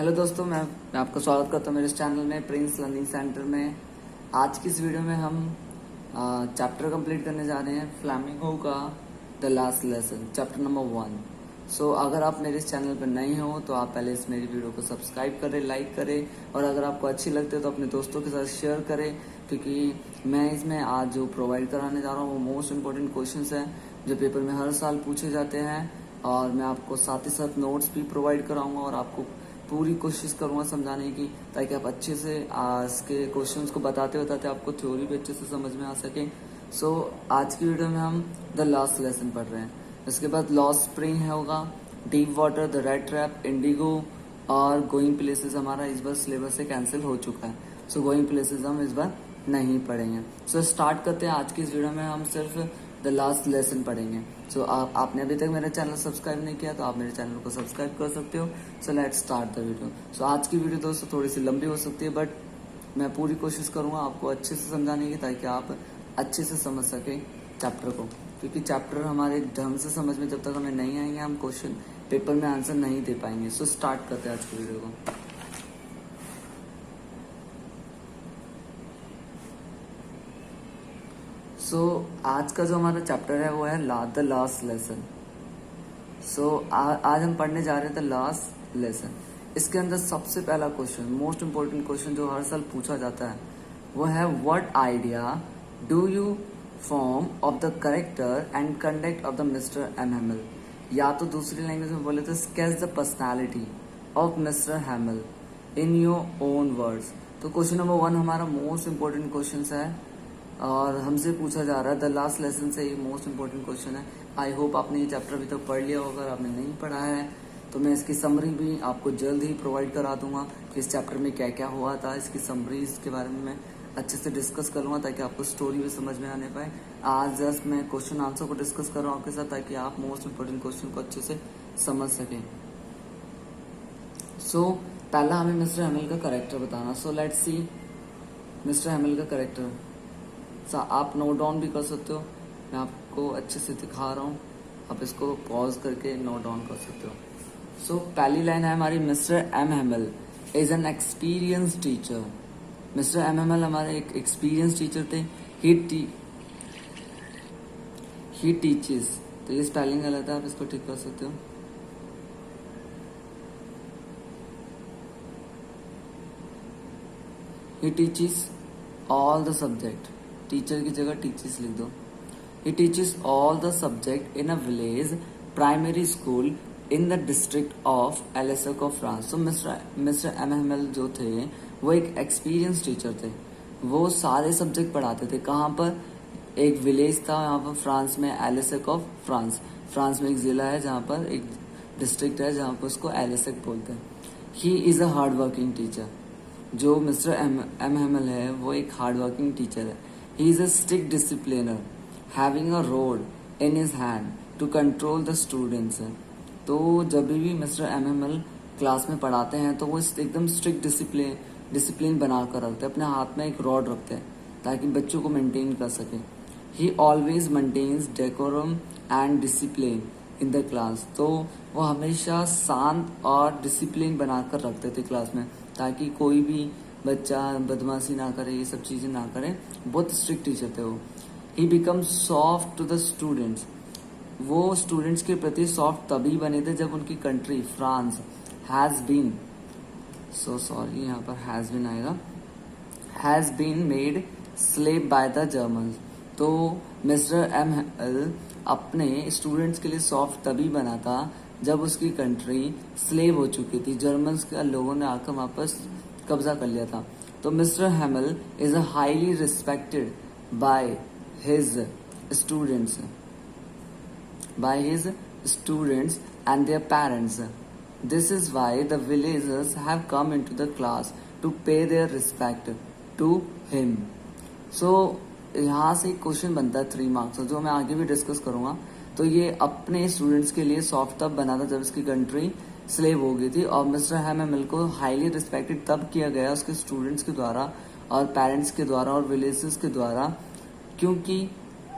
Hello दोस्तों, मैं आपका स्वागत करता हूँ मेरे इस चैनल में प्रिंस लर्निंग सेंटर में। आज की इस वीडियो में हम चैप्टर कंप्लीट करने जा रहे हैं फ्लैमिंगो का the last lesson, chapter number 1। सो अगर आप मेरे इस चैनल पर नए हो तो आप पहले इस मेरी वीडियो को सब्सक्राइब करें, लाइक करें, और अगर आपको अच्छी लगती है तो अपने दोस्तों के साथ शेयर करें, क्योंकि मैं इसमें आज जो प्रोवाइड कराने जा रहा हूँ वो मोस्ट इंपॉर्टेंट क्वेश्चंस हैं जो पेपर में हर साल पूछे जाते हैं। और मैं आपको साथ ही साथ नोट्स भी प्रोवाइड कराऊंगा और आपको पूरी कोशिश करूंगा समझाने की, ताकि आप अच्छे से इसके क्वेश्चंस को बताते बताते आपको थ्योरी भी अच्छे से समझ में आ सके। सो आज की वीडियो में हम द लास्ट लेसन पढ़ रहे हैं। इसके बाद लॉस्ट स्प्रिंग है होगा, deep water, the red trap, Indigo और गोइंग प्लेसेस हमारा इस बार सिलेबस से कैंसिल हो चुका है। सो गोइंग प्लेसेस हम इस बार नहीं पढ़ेंगे। सो स्टार्ट करते हैं। आज की इस वीडियो में हम सिर्फ द लास्ट लेसन पढ़ेंगे। सो आपने अभी तक मेरा चैनल सब्सक्राइब नहीं किया तो आप मेरे चैनल को सब्सक्राइब कर सकते हो। So let's start the video. So आज की वीडियो दोस्तों थोड़ी सी लंबी हो सकती है, बट मैं पूरी कोशिश करूंगा आपको अच्छे से समझाने की, ताकि आप अच्छे से समझ सके चैप्टर को, क्योंकि चैप्टर हमारे ढंग से समझ में जब तक हमें नहीं आएंगे हम क्वेश्चन पेपर में आंसर नहीं दे पाएंगे। सो स्टार्ट करते हैं आज की वीडियो को। सो आज का जो हमारा चैप्टर है वो है द लास्ट लेसन। सो आज हम पढ़ने जा रहे हैं द लास्ट लेसन। इसके अंदर सबसे पहला क्वेश्चन, मोस्ट इम्पोर्टेंट क्वेश्चन जो हर साल पूछा जाता है, वो है what idea do you form of the character and conduct of the mister M. या तो दूसरी लैंग्वेज में बोले तो sketch the personality of mister Hamel in your own words. तो क्वेश्चन नंबर 1 हमारा मोस्ट इम्पोर्टेंट क्वेश्चन है और हमसे पूछा जा रहा है द लास्ट लेसन से। ये मोस्ट इम्पोर्टेंट क्वेश्चन है। आई होप आपने ये चैप्टर अभी तक पढ़ लिया होगा। अगर आपने नहीं पढ़ा है तो मैं इसकी समरी भी आपको जल्द ही प्रोवाइड करा दूंगा कि इस चैप्टर में क्या क्या हुआ था। इसकी समरी के बारे में मैं अच्छे से डिस्कस करूंगा ताकि आपको स्टोरी भी समझ में आने पाए। आज जस्ट मैं क्वेश्चन आंसर को डिस्कस कर रहा हूँ आपके साथ, ताकि आप मोस्ट इम्पोर्टेंट क्वेश्चन को अच्छे से समझ सकें। सो पहला हमें मिस्टर हैमल का करेक्टर बताना। सो लेट्स सी मिस्टर हैमल का करेक्टर। आप नोट डाउन भी कर सकते हो, मैं आपको अच्छे से दिखा रहा हूँ, आप इसको पॉज करके नोट डाउन कर सकते हो। सो पहली लाइन है हमारी, mister M Hamel is an experience teacher. Mister M Hamel हमारे एक एक्सपीरियंस टीचर थे। ही टीचेस, तो ये स्पेलिंग गलत है, आप इसको ठीक कर सकते हो। He teaches all the subject, teacher की जगह टीचर्स लिख दो। He teaches all the subject in a village primary school in the district of Alsace of France. तो मिस्टर एम हैमल जो थे वो एक एक्सपीरियंस टीचर थे। वो सारे सब्जेक्ट पढ़ाते थे। कहाँ पर? एक विलेज था यहाँ पर फ्रांस में, एलेसक ऑफ फ्रांस। फ्रांस में एक जिला है जहाँ पर, एक डिस्ट्रिक्ट है जहाँ पर उसको एलेसक बोलते हैं। He is a hard working teacher. जो मिस्टर एम हैमल है वो एक हार्ड वर्किंग टीचर है। He is a strict discipliner, having a rod in his hand to control the students. तो जब भी मिस्टर एम हैमल क्लास में पढ़ाते हैं तो वो एकदम स्ट्रिक्ट डिसिप्लिन बना कर रखते हैं। अपने हाथ में एक रॉड रखते हैं ताकि बच्चों को मेंटेन कर सके। He always maintains decorum and discipline in the class. तो वो हमेशा शांत और डिसिप्लिन बनाकर रखते थे क्लास में, ताकि कोई भी बच्चा बदमाशी ना करे, ये सब चीजें ना करे। बहुत स्ट्रिक्ट टीचर थे वो। He become soft to the students. वो स्टूडेंट्स के प्रति सॉफ्ट तभी बने थे जब उनकी country France has been, so sorry यहाँ पर हैज बीन आएगा, has been made slave by the German. तो मिस्टर एम हैमल अपने स्टूडेंट्स के लिए सॉफ्ट तभी बना था जब उसकी कंट्री स्लेव हो चुकी थी। जर्मन्स के लोगों ने आकर वापस कब्जा कर लिया था। तो mister Hamel is a highly respected by his students and their parents. This is why the villagers have come into the class to pay their respect to him. So यहाँ से एक क्वेश्चन बनता है 3 मार्क्स, जो मैं आगे भी discuss करूंगा। तो ये अपने स्टूडेंट्स के लिए सॉफ्ट तब बना था जब इसकी कंट्री स्लेव हो गई थी। और मिस्टर हैमल को हाईली रिस्पेक्टेड तब किया गया उसके स्टूडेंट्स के द्वारा और पेरेंट्स के द्वारा और विलेजेस के द्वारा, क्योंकि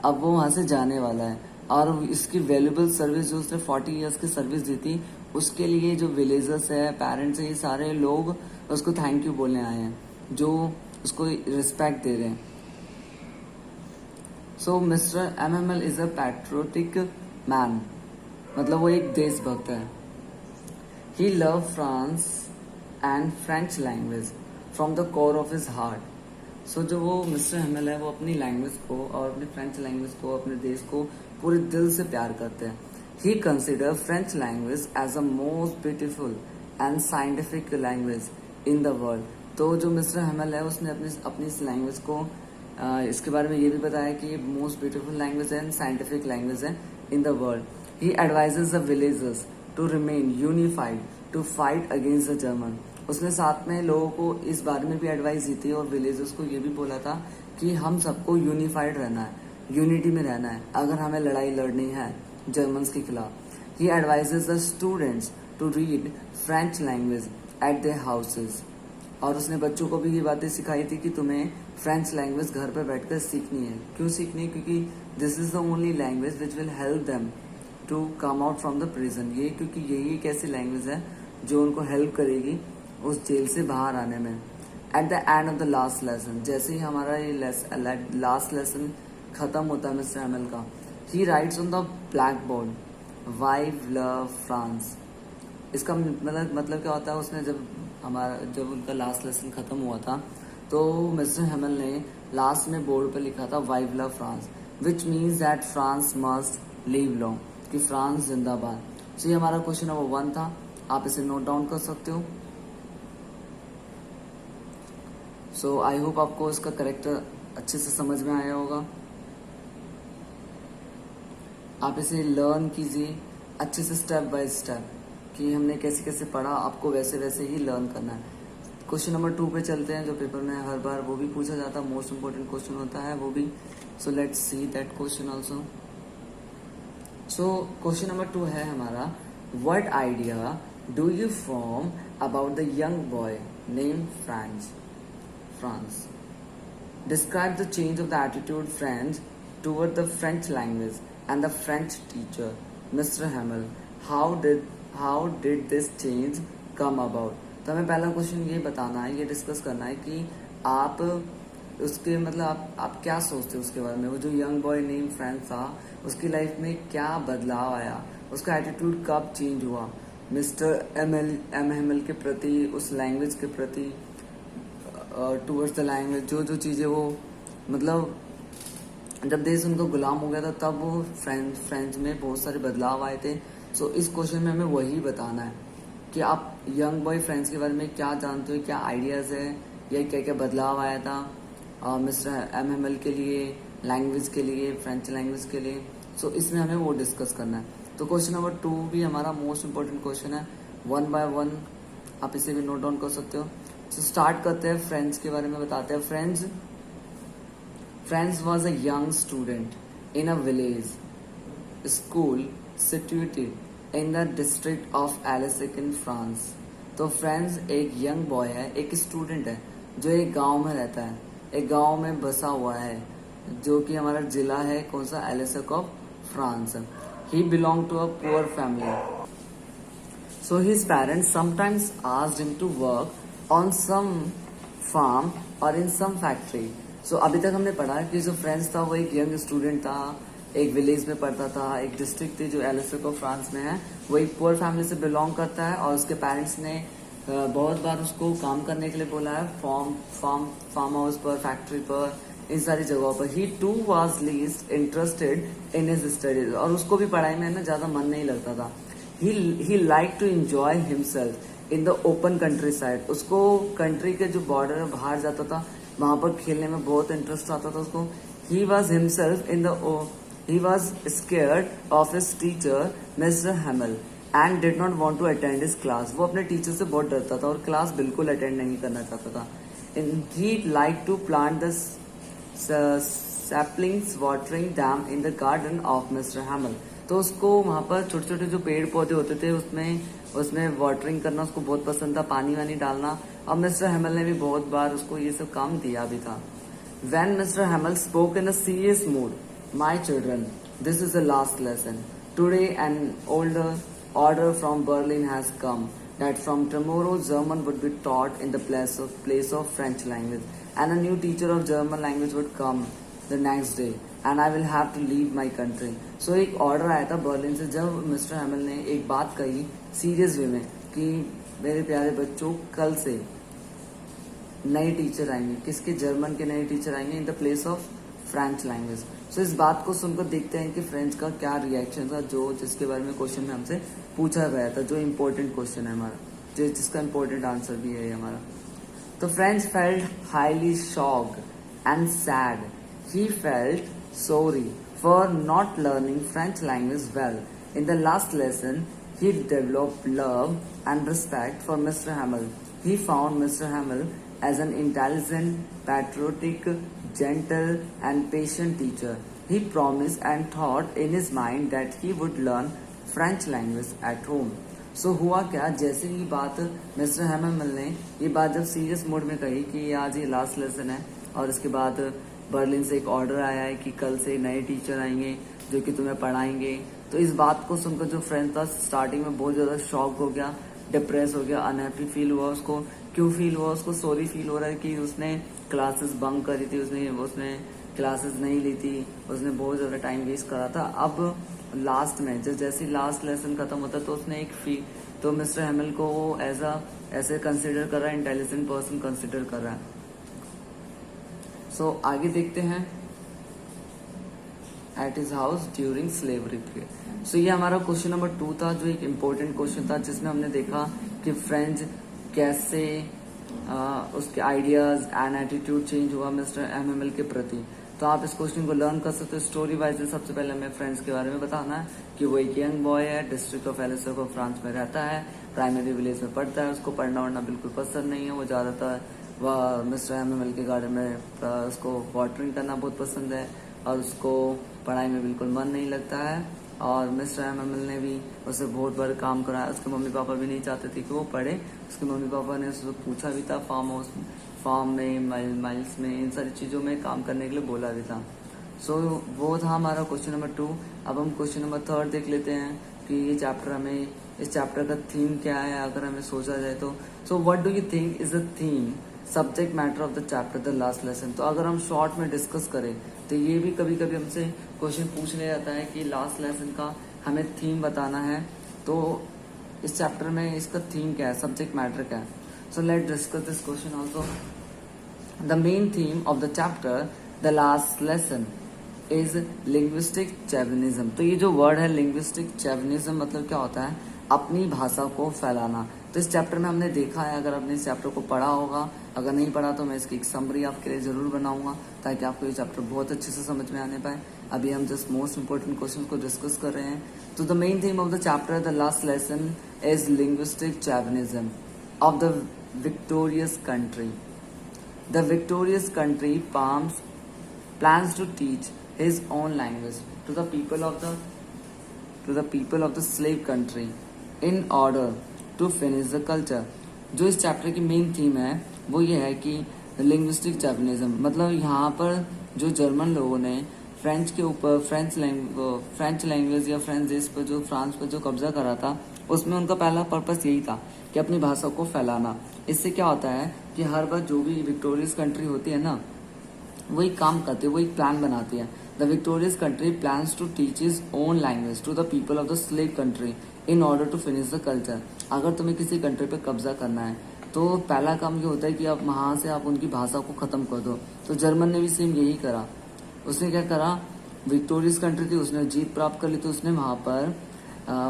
अब वो वहां से जाने वाला है और इसकी वैल्यूएबल सर्विस जो उसने 40 इयर्स की सर्विस दी थी उसके लिए जो विलेजर्स है, पेरेंट्स है, ये सारे लोग उसको थैंक यू बोलने आए हैं, जो उसको रिस्पेक्ट दे रहे हैं। So mister M Hamel is a patriotic man, मतलब वो एक देशभक्त है। He love France and French language from the core of his heart. So जो वो मिस्टर एमएल है वो अपनी लैंग्वेज को और अपनी फ्रेंच लैंग्वेज को, अपने देश को पूरे दिल से प्यार करते हैं। He consider French language as a most beautiful and scientific language in the world. तो जो मिस्टर एमएल है उसने अपनी इस लैंग्वेज को इसके बारे में ये भी बताया कि ये मोस्ट ब्यूटीफुल लैंग्वेज है एंड साइंटिफिक लैंग्वेज है in the world. He advises the villagers to remain unified to fight against the German. उसने साथ में लोगों को इस बारे में भी एडवाइस दी थी और विलेजर्स को ये भी बोला था कि हम सबको यूनिफाइड रहना है, यूनिटी में रहना है अगर हमें लड़ाई लड़नी है जर्मन्स के खिलाफ। He advises the students to read French language at their houses. और उसने बच्चों को भी ये बातें सिखाई थी कि तुम्हें फ्रेंच लैंग्वेज घर पर बैठकर सीखनी है। क्यों सीखनी है? क्योंकि this is the only language which will help them to come out from the prison. ये क्योंकि यही एक ऐसी लैंग्वेज है जो उनको हेल्प करेगी उस जेल से बाहर आने में। At the end of the last lesson, जैसे ही हमारा ये लास्ट लेसन खत्म होता है मिस्टर एमएल का, he writes on the black board, vive la France. इसका मतलब क्या होता है? उसने जब उनका लास्ट लेसन खत्म हुआ था तो मिस्टर हेमल ने लास्ट में बोर्ड पर लिखा था vive la France, which means that France must live long, कि फ्रांस जिंदाबाद। तो ये हमारा क्वेश्चन नंबर 1 था, आप इसे नोट डाउन कर सकते हो। सो आई होप आपको इसका करेक्टर अच्छे से समझ में आया होगा। आप इसे लर्न कीजिए अच्छे से स्टेप बाय स्टेप, कि हमने कैसे कैसे पढ़ा, आपको वैसे वैसे ही लर्न करना है। क्वेश्चन नंबर 2 पे चलते हैं, जो पेपर में हर बार वो भी पूछा जाता है, मोस्ट इम्पोर्टेंट क्वेश्चन होता है वो भी। So let's see that question also. So question number 2 है हमारा, what idea do you form about the young boy name France? Describe the change of the attitude French toward the French language and the French teacher, Mr. Hamel. How did this change come about? तो हमें पहला question ये बताना है, ये discuss करना है कि आप उसके मतलब आप क्या सोचते हो उसके बारे में। वो जो यंग बॉय नेम फ्रेंच था उसकी लाइफ में क्या बदलाव आया, उसका एटीट्यूड कब चेंज हुआ मिस्टर एम हेमल के प्रति, उस लैंग्वेज के प्रति, टूवर्ड्स द लैंग्वेज। जो चीज़ें वो मतलब जब देश उनको गुलाम हो गया था तब वो फ्रेंच में बहुत सारे बदलाव आए थे। सो इस क्वेश्चन में हमें वही बताना है कि आप यंग बॉय फ्रेंच के बारे में क्या जानते हो, क्या आइडियाज़ है, या क्या क्या बदलाव आया था मिस्टर एम एल के लिए, लैंग्वेज के लिए, फ्रेंच लैंग्वेज के लिए। सो इसमें हमें वो डिस्कस करना है। तो क्वेश्चन नंबर 2 भी हमारा मोस्ट इम्पोर्टेंट क्वेश्चन है, 1 by 1 आप इसे भी नोट डाउन कर सकते हो। तो स्टार्ट करते हैं, फ्रेंच के बारे में बताते हैं। French was a young student in a village school situated in the district of Alsace in France. तो फ्रेंच एक यंग बॉय है, एक स्टूडेंट है जो एक गांव में रहता है, एक गांव में बसा हुआ है, जो कि हमारा जिला है कौन सा, Alsace of France. He belong to a poor family, so his parents sometimes asked him to work on some farm or in some factory. So अभी तक हमने पढ़ा कि जो फ्रेंच था वो एक यंग स्टूडेंट था, एक विलेज में पढ़ता था, एक डिस्ट्रिक्ट थी जो एलिसिक ऑफ फ्रांस में है, वो एक पुअर फैमिली से बिलोंग करता है और उसके पेरेंट्स ने बहुत बार उसको काम करने के लिए बोला है, फार्म हाउस पर, फैक्ट्री पर, इन सारी जगहों पर। He too was least interested in his studies, और उसको भी पढ़ाई में ना ज्यादा मन नहीं लगता था। He liked to enjoy himself in the open countryside. उसको कंट्री के जो बॉर्डर है बाहर जाता था, वहां पर खेलने में बहुत इंटरेस्ट आता था उसको। He was scared of his teacher, Mr. Hamel, and did not want to attend his class. वो अपने टीचर से बहुत डरता था और क्लास बिल्कुल अटेंड नहीं करना चाहता था। He liked to plant the saplings watering them in the garden of Mr. Hamel. तो उसको वहाँ पर छोटे छोटे जो पेड़ पौधे होते थे उसमें वाटरिंग करना उसको बहुत पसंद था, पानी वानी डालना। और मिस्टर हेमल ने भी बहुत बार उसको ये सब काम दिया भी था। When Mr. Hamel spoke in a serious mood, my children, this is the last lesson. Today an older order from Berlin has come that from tomorrow German would be taught in the place of French language, and a new teacher of German language would come the next day, and I will have to leave my country. So एक order आया था Berlin से, जब mister हैमिल ने एक बात कही serious वे में कि मेरे प्यारे बच्चों, कल से नए टीचर आएंगे, किसके? जर्मन के नए टीचर आएंगे in the place of French language. So इस बात को सुनकर देखते हैं कि फ्रेंच का क्या रिएक्शन था, जो जिसके बारे में क्वेश्चन में हमसे पूछा गया था, जो इम्पोर्टेंट क्वेश्चन है हमारा, जो जिसका इम्पोर्टेंट आंसर भी है हमारा। तो French felt highly shocked and sad, he felt sorry for not learning French language well. In the last lesson, he developed love and respect for Mr. Hamel. He found Mr. Hamel as an intelligent, patriotic, gentle and patient teacher. He promised and thought in his mind that he would learn French language at home. सो हुआ क्या, जैसे ही बात mister हैमिल ने ये बात जब serious mode में कही कि आज ये लास्ट लेसन है और इसके बाद बर्लिन से एक ऑर्डर आया है कि कल से नए टीचर आएंगे जो कि तुम्हें पढ़ाएंगे, तो इस बात को सुनकर जो फ्रेंड था स्टार्टिंग में बहुत ज़्यादा शॉक हो गया, डिप्रेस हो गया, अनहैप्पी फील हुआ उसको। क्यों फील हुआ उसको? सॉरी फील हो रहा है कि उसने क्लासेस बंक करी थी, उसने क्लासेस नहीं ली थी, उसने बहुत ज़्यादा टाइम वेस्ट करा था। अब लास्ट में जैसे लास्ट लेसन खत्म होता तो उसने तो मिस्टर हैमिल को वो ऐसे कंसिडर कर रहा है, इंटेलिजेंट पर्सन कंसिडर कर रहा है। सो आगे देखते हैं at his house during slavery period. So ये हमारा क्वेश्चन नंबर 2 था, जो एक इम्पोर्टेंट क्वेश्चन था, जिसमें हमने देखा कि फ्रेंच कैसे उसके आइडियाज एंड एटीट्यूड चेंज हुआ मिस्टर हैमिल के प्रति। तो आप इस क्वेश्चन को लर्न कर सकते हो स्टोरी वाइज। सबसे पहले हमें फ्रेंच के बारे में बताना है कि वो एक यंग बॉय है, डिस्ट्रिक्ट ऑफ एलिसो फ्रांस में रहता है, प्राइमरी विलेज में पढ़ता है, उसको पढ़ना वढ़ना बिल्कुल पसंद नहीं है, वो ज़्यादातर वह मिस्टर हैमिल के गार्डन में उसको वाटरिंग करना बहुत पसंद है और उसको पढ़ाई में बिल्कुल मन नहीं लगता है। और मिस्टर हैमिल ने भी उससे बहुत बार काम कराया, उसके मम्मी पापा भी नहीं चाहते थे कि वो पढ़े। उसके मम्मी पापा ने उससे पूछा भी था, फार्म में, माइल्स में, इन सारी चीज़ों में काम करने के लिए बोला भी था। सो वो था हमारा क्वेश्चन नंबर 2। अब हम क्वेश्चन नंबर 3 देख लेते हैं कि ये चैप्टर हमें, इस चैप्टर का थीम क्या है अगर हमें सोचा जाए तो। So what do you think is the theme, subject matter of the chapter the last lesson. तो अगर हम शॉर्ट में डिस्कस करें तो ये भी कभी कभी हमसे क्वेश्चन पूछ लिया जाता है कि लास्ट लेसन का हमें थीम बताना है, तो इस चैप्टर में इसका थीम क्या है, सब्जेक्ट मैटर क्या है। So let discuss this question also. The main theme of the chapter the last lesson is linguistic chauvinism. तो ये जो वर्ड है लिंग्विस्टिक चैवनिज्म मतलब क्या होता है, अपनी भाषा को फैलाना। तो इस चैप्टर में हमने देखा है, अगर आपने इस चैप्टर को पढ़ा होगा, अगर नहीं पढ़ा तो मैं इसकी एक समरी आपके लिए जरूर बनाऊंगा ताकि आपको ये चैप्टर बहुत अच्छे से समझ में आने पाए। अभी हम जस्ट मोस्ट इंपोर्टेंट क्वेश्चन को डिस्कस कर रहे हैं। तो the main theme of the chapter the last lesson is linguistic chauvinism of the victorious country. The victorious country plans to teach his own language to the people of the slave country in order to finish the culture। जो इस chapter की main theme है वो ये है कि linguistic चैवनिज्म मतलब यहाँ पर जो जर्मन लोगों ने फ्रेंच के ऊपर फ्रेंच लैंग्वेज या फ्रेंच देश पर जो फ्रांस पर जो कब्जा करा था, उसमें उनका पहला पर्पस यही था कि अपनी भाषा को फैलाना। इससे क्या होता है कि हर बार जो भी विक्टोरियस कंट्री होती है ना, वो एक काम करती है, वो एक प्लान बनाती है। The victorious country plans to teach his own language to the people of the slave country in order to finish the culture. अगर तुम्हें किसी कंट्री पे कब्जा करना है तो पहला काम ये होता है कि आप वहां से आप उनकी भाषा को खत्म कर दो। तो जर्मन ने भी सेम यही करा। उसने क्या करा, विक्टोरियस कंट्री थी, उसने जीत प्राप्त कर ली, तो उसने वहां पर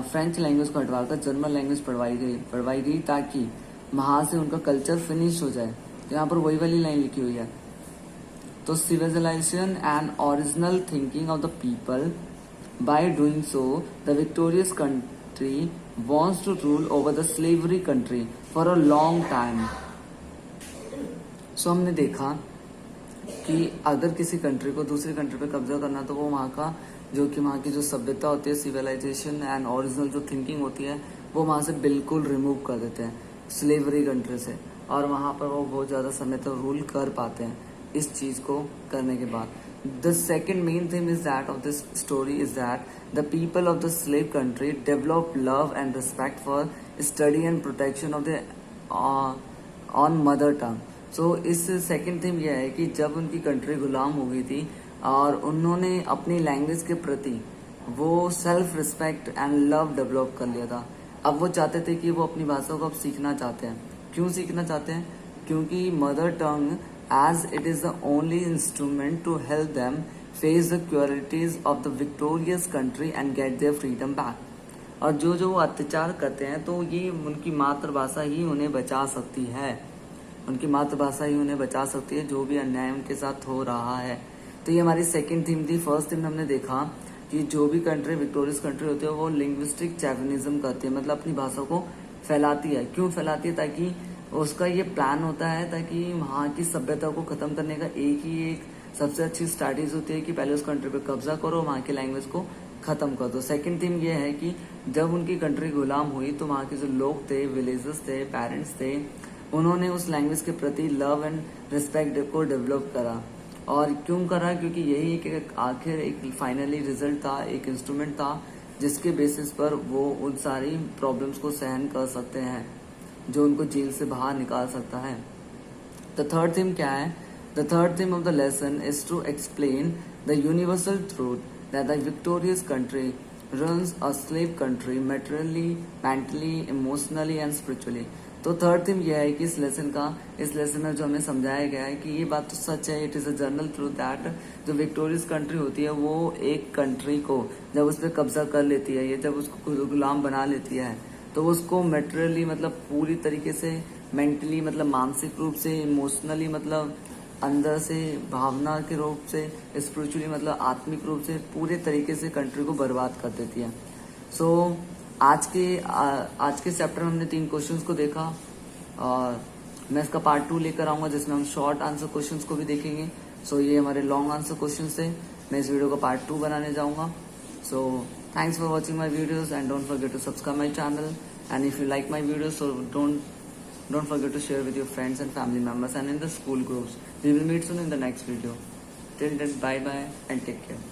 फ्रेंच लैंग्वेज को हटवाकर जर्मन लैंग्वेज पढ़वाई गई ताकि वहां से उनका कल्चर फिनिश हो जाए। यहाँ पर वही वाली लाइन लिखी हुई है। तो civilization and original thinking of the people, by doing so the victorious country wants to rule over the slavery country for a long time। So हमने देखा कि अगर किसी कंट्री को दूसरी कंट्री पे कब्जा करना तो वो वहाँ की जो सभ्यता होती है, सिविलाइजेशन एंड ओरिजिनल जो थिंकिंग होती है, वो वहाँ से बिल्कुल रिमूव कर देते हैं स्लेवरी कंट्री से, और वहाँ पर वो बहुत ज़्यादा समय तक रूल कर पाते हैं इस चीज़ को करने के बाद। The second main theme is that of this story is that the people of the slave country developed love and respect for study and protection of the on mother tongue. So इस second theme यह है कि जब उनकी country गुलाम हो गई थी और उन्होंने अपनी लैंग्वेज के प्रति वो self respect and love develop कर लिया था। अब वो चाहते थे कि वो अपनी भाषा को अब सीखना चाहते हैं। क्यों सीखना चाहते हैं? क्योंकि mother tongue as it is the only instrument to help them face the cruelties of the victorious country and get their freedom back. और जो जो वो अत्याचार करते हैं तो ये उनकी मातृभाषा ही उन्हें बचा सकती है, उनकी मातृभाषा ही उन्हें बचा सकती है जो भी अन्याय उनके साथ हो रहा है। तो ये हमारी सेकंड थीम थी। फर्स्ट थीम में हमने देखा कि जो भी कंट्री विक्टोरियस कंट्री होती है वो लिंग्विस्टिक चैवनिज्म करती है, मतलब अपनी भाषा को फैलाती है। क्यों फैलाती है? ताकि उसका ये प्लान होता है ताकि वहाँ की सभ्यता को खत्म करने का एक सबसे अच्छी स्ट्रैटेजी होती है कि पहले उस कंट्री पे कब्जा करो, वहाँ की लैंग्वेज को खत्म कर दो। सेकंड थिंग ये है कि जब उनकी कंट्री गुलाम हुई तो वहाँ के जो लोग थे, विलेजेस थे, पेरेंट्स थे, उन्होंने उस लैंग्वेज के प्रति लव एंड रिस्पेक्ट को डेवलप करा। और क्यों करा? क्योंकि यही एक आखिर एक फाइनली रिजल्ट था, एक इंस्ट्रूमेंट था जिसके बेसिस पर वो उन सारी प्रॉब्लम्स को सहन कर सकते हैं जो उनको जेल से बाहर निकाल सकता है। द थर्ड थीम क्या है? The third theme of the lesson is to explain the universal truth that the victorious country runs a slave country materially, mentally, emotionally and spiritually. तो थर्ड थीम यह है कि इस लेसन में जो हमें समझाया गया है कि ये बात तो सच है, it is a general truth that जो विक्टोरियस कंट्री होती है वो एक कंट्री को जब उस पर कब्जा कर लेती है, ये जब उसको गुलाम बना लेती है तो उसको मेटेरियली मतलब पूरी तरीके से, मेंटली मतलब मानसिक रूप से, इमोशनली मतलब अंदर से भावना के रूप से, स्पिरिचुअली मतलब आत्मिक रूप से पूरे तरीके से कंट्री को बर्बाद कर देती है। सो आज के चैप्टर में हमने 3 क्वेश्चंस को देखा और मैं इसका पार्ट 2 लेकर आऊंगा जिसमें हम शॉर्ट आंसर क्वेश्चंस को भी देखेंगे। सो ये हमारे लॉन्ग आंसर क्वेश्चंस थे। मैं इस वीडियो का पार्ट 2 बनाने जाऊंगा। So thanks for watching my videos and don't forget to subscribe my channel, and if you like my videos so don't forget to share with your friends and family members and in the school groups. We will meet soon in the next video. Till then, bye bye and take care.